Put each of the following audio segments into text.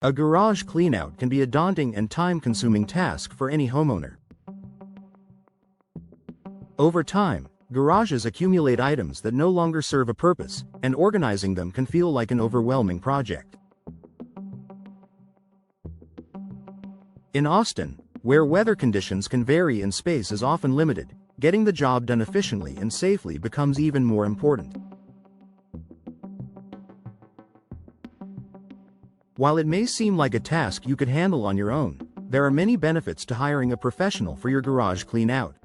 A garage cleanout can be a daunting and time-consuming task for any homeowner. Over time, garages accumulate items that no longer serve a purpose, and organizing them can feel like an overwhelming project. In Austin, where weather conditions can vary and space is often limited, getting the job done efficiently and safely becomes even more important. While it may seem like a task you could handle on your own, there are many benefits to hiring a professional for your garage clean-out.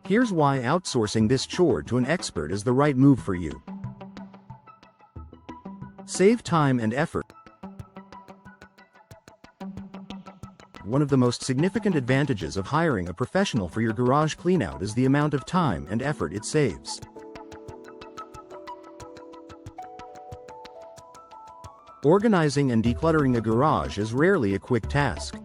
Here's why outsourcing this chore to an expert is the right move for you. Save time and effort. One of the most significant advantages of hiring a professional for your garage cleanout is the amount of time and effort it saves. Organizing and decluttering a garage is rarely a quick task.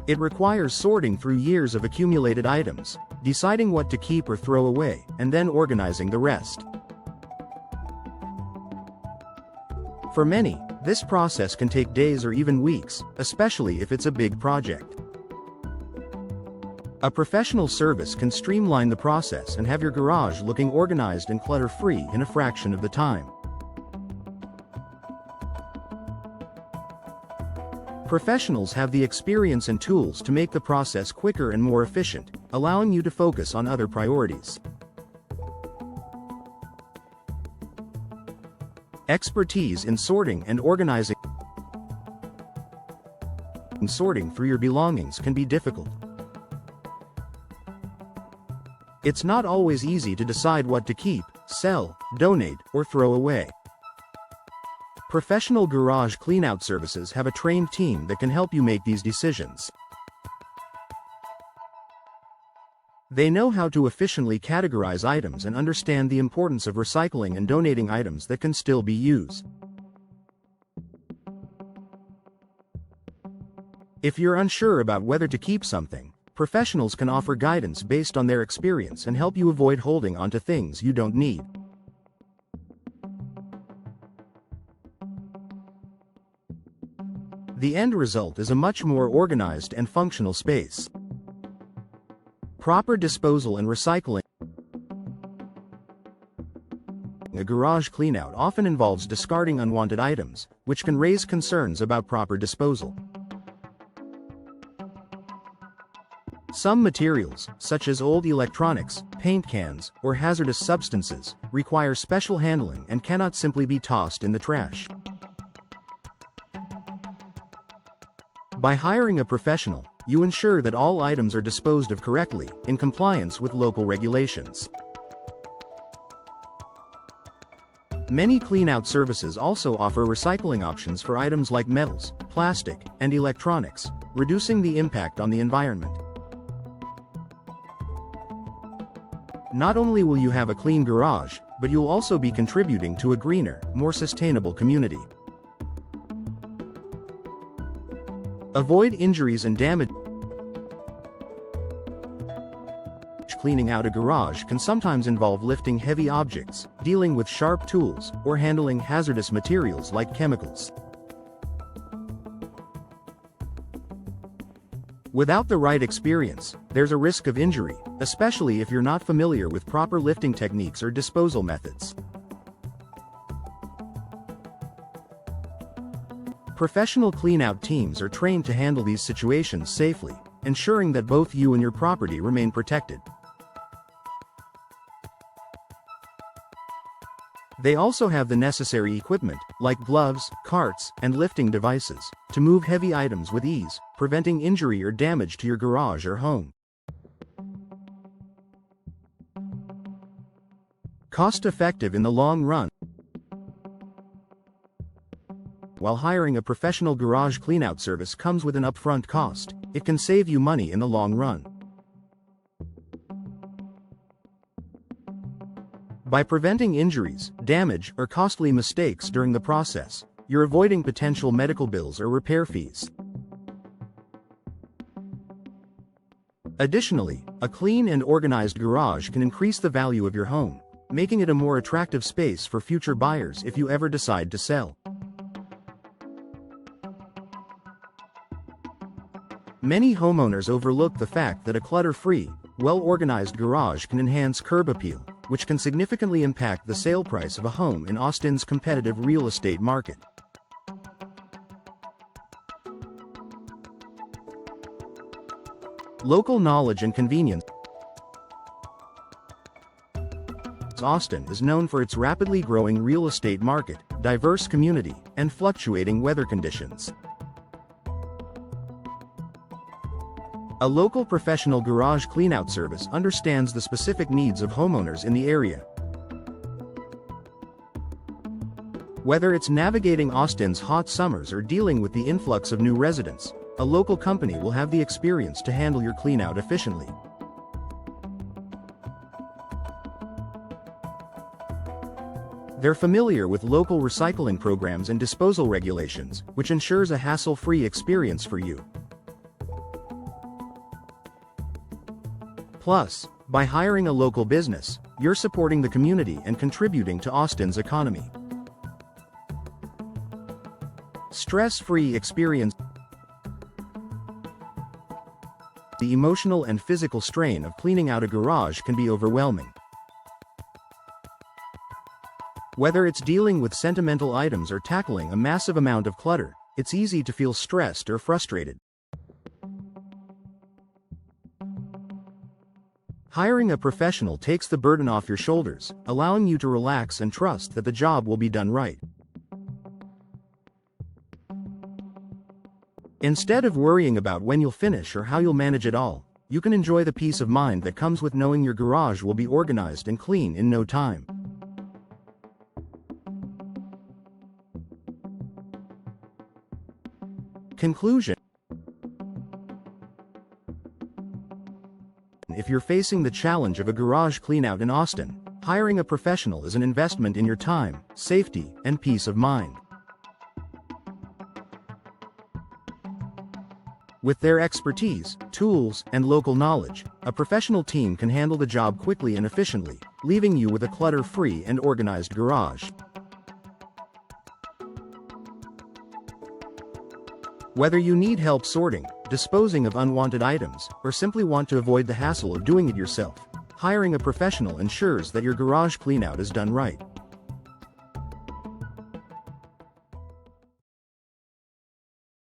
It requires sorting through years of accumulated items, deciding what to keep or throw away, and then organizing the rest. For many, this process can take days or even weeks, especially if it's a big project. A professional service can streamline the process and have your garage looking organized and clutter-free in a fraction of the time. Professionals have the experience and tools to make the process quicker and more efficient, allowing you to focus on other priorities. Expertise in sorting and organizing. Sorting through your belongings can be difficult. It's not always easy to decide what to keep, sell, donate, or throw away. Professional garage cleanout services have a trained team that can help you make these decisions. They know how to efficiently categorize items and understand the importance of recycling and donating items that can still be used. If you're unsure about whether to keep something, professionals can offer guidance based on their experience and help you avoid holding onto things you don't need. The end result is a much more organized and functional space. Proper disposal and recycling. A garage cleanout often involves discarding unwanted items, which can raise concerns about proper disposal. Some materials, such as old electronics, paint cans, or hazardous substances, require special handling and cannot simply be tossed in the trash. By hiring a professional, you ensure that all items are disposed of correctly, in compliance with local regulations. Many cleanout services also offer recycling options for items like metals, plastic, and electronics, reducing the impact on the environment. Not only will you have a clean garage, but you'll also be contributing to a greener, more sustainable community. Avoid injuries and damage. Cleaning out a garage can sometimes involve lifting heavy objects, dealing with sharp tools, or handling hazardous materials like chemicals. Without the right experience, there's a risk of injury, especially if you're not familiar with proper lifting techniques or disposal methods. Professional cleanout teams are trained to handle these situations safely, ensuring that both you and your property remain protected. They also have the necessary equipment, like gloves, carts, and lifting devices, to move heavy items with ease, preventing injury or damage to your garage or home. Cost-effective in the long run. While hiring a professional garage cleanout service comes with an upfront cost, it can save you money in the long run. By preventing injuries, damage, or costly mistakes during the process, you're avoiding potential medical bills or repair fees. Additionally, a clean and organized garage can increase the value of your home, making it a more attractive space for future buyers if you ever decide to sell. Many homeowners overlook the fact that a clutter-free, well-organized garage can enhance curb appeal, which can significantly impact the sale price of a home in Austin's competitive real estate market. Local knowledge and convenience. Austin is known for its rapidly growing real estate market, diverse community, and fluctuating weather conditions. A local professional garage cleanout service understands the specific needs of homeowners in the area. Whether it's navigating Austin's hot summers or dealing with the influx of new residents, a local company will have the experience to handle your cleanout efficiently. They're familiar with local recycling programs and disposal regulations, which ensures a hassle-free experience for you. Plus, by hiring a local business, you're supporting the community and contributing to Austin's economy. Stress-free experience. The emotional and physical strain of cleaning out a garage can be overwhelming. Whether it's dealing with sentimental items or tackling a massive amount of clutter, it's easy to feel stressed or frustrated. Hiring a professional takes the burden off your shoulders, allowing you to relax and trust that the job will be done right. Instead of worrying about when you'll finish or how you'll manage it all, you can enjoy the peace of mind that comes with knowing your garage will be organized and clean in no time. Conclusion. If you're facing the challenge of a garage cleanout in Austin, hiring a professional is an investment in your time, safety, and peace of mind. With their expertise, tools, and local knowledge, a professional team can handle the job quickly and efficiently, leaving you with a clutter-free and organized garage. Whether you need help sorting, disposing of unwanted items, or simply want to avoid the hassle of doing it yourself, hiring a professional ensures that your garage cleanout is done right.